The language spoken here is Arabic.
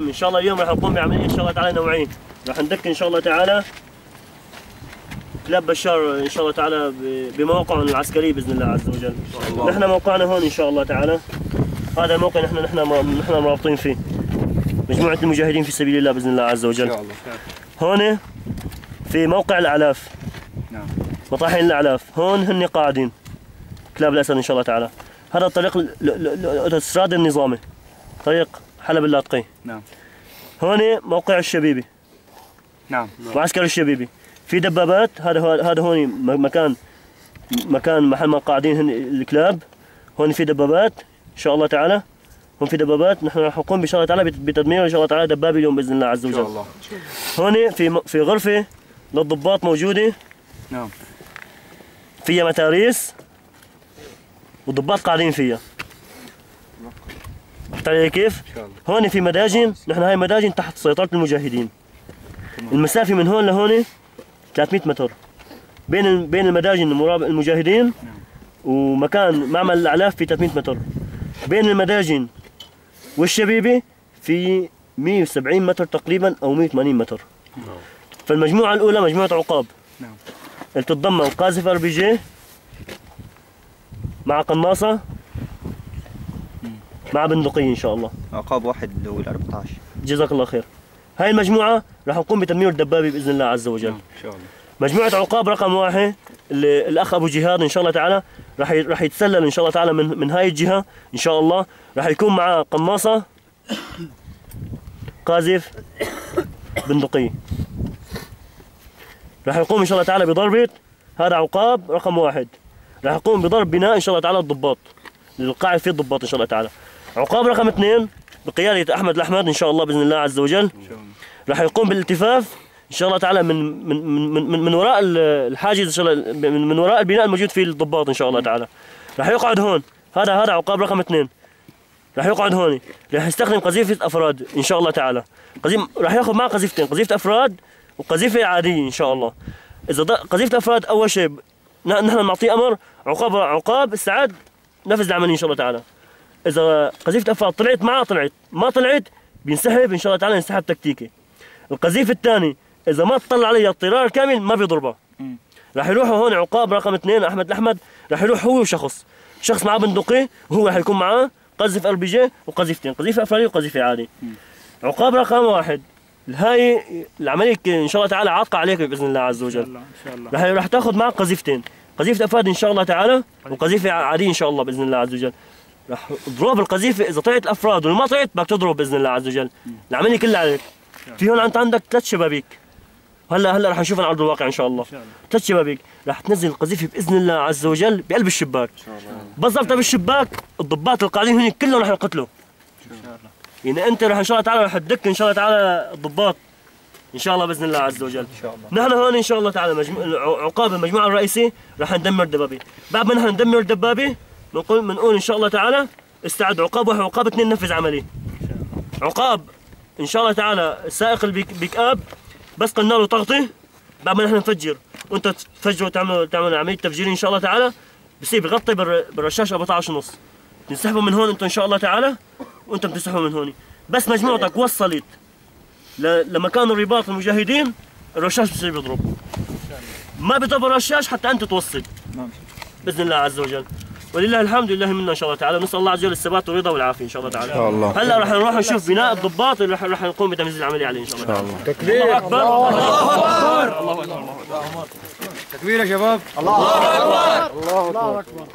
ان شاء الله اليوم راح نقوم بعمليه ان شاء الله تعالى نوعين، راح ندك ان شاء الله تعالى كلاب بشار ان شاء الله تعالى بموقعهم العسكري باذن الله عز وجل. نحن موقعنا هون ان شاء الله تعالى، هذا الموقع نحن مرابطين فيه مجموعه المجاهدين في سبيل الله باذن الله عز وجل. ان شاء الله. هون في موقع الاعلاف. نعم. مطاحن الاعلاف، هون هن قاعدين كلاب الاسد ان شاء الله تعالى. هذا الطريق الاوتوستراد النظامي، طريق حلب اللاذقي. نعم. هون موقع الشبيبي. نعم. معسكر الشبيبي. في دبابات، هذا هون مكان محل ما قاعدين هن الكلاب. هون في دبابات ان شاء الله تعالى. هون في دبابات، نحن راح نقوم ان شاء الله تعالى بتدمير ان شاء الله تعالى دبابي اليوم باذن الله عز وجل. ان شاء الله. هون في غرفه للضباط موجوده. نعم. فيها متاريس والضباط قاعدين فيها. فهمت علي كيف؟ هون في مداجن، نحن هاي مداجن تحت سيطرة المجاهدين. المسافة من هون لهون 300 متر بين المداجن المجاهدين ومكان معمل الاعلاف في 300 متر. بين المداجن والشبيبة في 170 متر تقريبا او 180 متر. فالمجموعة الأولى مجموعة عقاب. اللي تتضمن قاذف RPG مع قناصة مع بندقية ان شاء الله. عقاب واحد اللي هو ال 14. جزاك الله خير. هاي المجموعة راح نقوم بتدمير الدبابة بإذن الله عز وجل. ان شاء الله. مجموعة عقاب رقم 1 الأخ أبو جهاد إن شاء الله تعالى راح يتسلل إن شاء الله تعالى من هاي الجهة إن شاء الله، راح يكون معه قناصة قاذف بندقية. راح يقوم إن شاء الله تعالى بضربة هذا عقاب رقم 1، راح يقوم بضرب بناء إن شاء الله تعالى الضباط، القاعد فيه الضباط إن شاء الله تعالى. عقاب رقم 2 بقيادة أحمد الأحمد إن شاء الله بإذن الله عز وجل راح يقوم بالالتفاف إن شاء الله تعالى من وراء الحاجز إن شاء الله، من وراء البناء الموجود فيه الضباط إن شاء الله تعالى. راح يقعد هون، هذا عقاب رقم 2 راح يقعد هون، راح يستخدم قذيفة أفراد إن شاء الله تعالى. راح ياخذ معه قذيفتين، قذيفة أفراد وقذيفة عادية إن شاء الله. إذا قذيفة أفراد أول شيء نحن نعطيه أمر عقاب استعد نفذ العملية إن شاء الله تعالى. إذا قذيفة أفراد طلعت معه طلعت، ما طلعت بينسحب إن شاء الله تعالى، ينسحب تكتيكي. القذيفة الثاني إذا ما تطلع عليه الطيران الكامل ما بيضربه. راح يروحوا هون عقاب رقم 2 أحمد الأحمد، راح يروح هو وشخص معه بندقية، وهو راح يكون معاه قذف RPG وقذيفتين، قذيفة أفرادي وقذيفة عادي. عقاب رقم 1 هاي العملية إن شاء الله تعالى عاطقة عليك بإذن الله عز وجل. إن شاء الله. راح تاخذ معك قذيفتين، قذيفة أفراد إن شاء الله تعالى وقذيفة عادية إن شاء الله بإذن الله عز وجل. راح تضرب القذيفة، إذا طلعت الأفراد وما طلعت بدك تضرب بإذن الله عز وجل. العملية كلها عليك. في هون أنت عندك 3 شبابيك. هلا راح نشوفها على أرض الواقع إن شاء الله. 3 شبابيك، راح تنزل القذيفة بإذن الله عز وجل بقلب الشباك. إن شاء الله. بالضبط بالشباك، الضباط القاعدين هنا كلهم راح ينقتلوا. إن شاء الله. يعني أنت راح إن شاء الله تعالى راح تدك إن شاء الله تعالى الضباط. إن شاء الله بإذن الله عز وجل. إن شاء الله. نحن هون إن شاء الله تعالى عقاب المجموعة الرئيسية راح ندمر الدبابة. بعد ما نحن ندمر الدبابة بنقول إن شاء الله تعالى استعد عقاب 1 وعقاب 2 ننفذ عملية. عقاب ان شاء الله تعالى سائق البيك اب بس قلنا له تغطي، بعد ما نحن نفجر وانت تفجر وتعمل عمليه تفجير ان شاء الله تعالى، بصير بغطي بالرشاش 14.5، تنسحبوا من هون انتم ان شاء الله تعالى وانتم بتنسحبوا من هون. بس مجموعتك وصلت لمكان الرباط المجاهدين الرشاش بصير بيضرب، ما بيضرب الرشاش حتى انت توصل باذن الله عز وجل. ولله الحمد لله منا ان شاء الله تعالى، نسال الله عز وجل الثبات والرضا والعافيه ان شاء الله تعالى. هلا راح نروح نشوف بناء الضباط اللي راح نقوم بتنفيذ العمليه عليه ان شاء الله تعالى. تكبير. الله اكبر. الله اكبر. الله اكبر. تكبير يا شباب. الله اكبر. الله اكبر.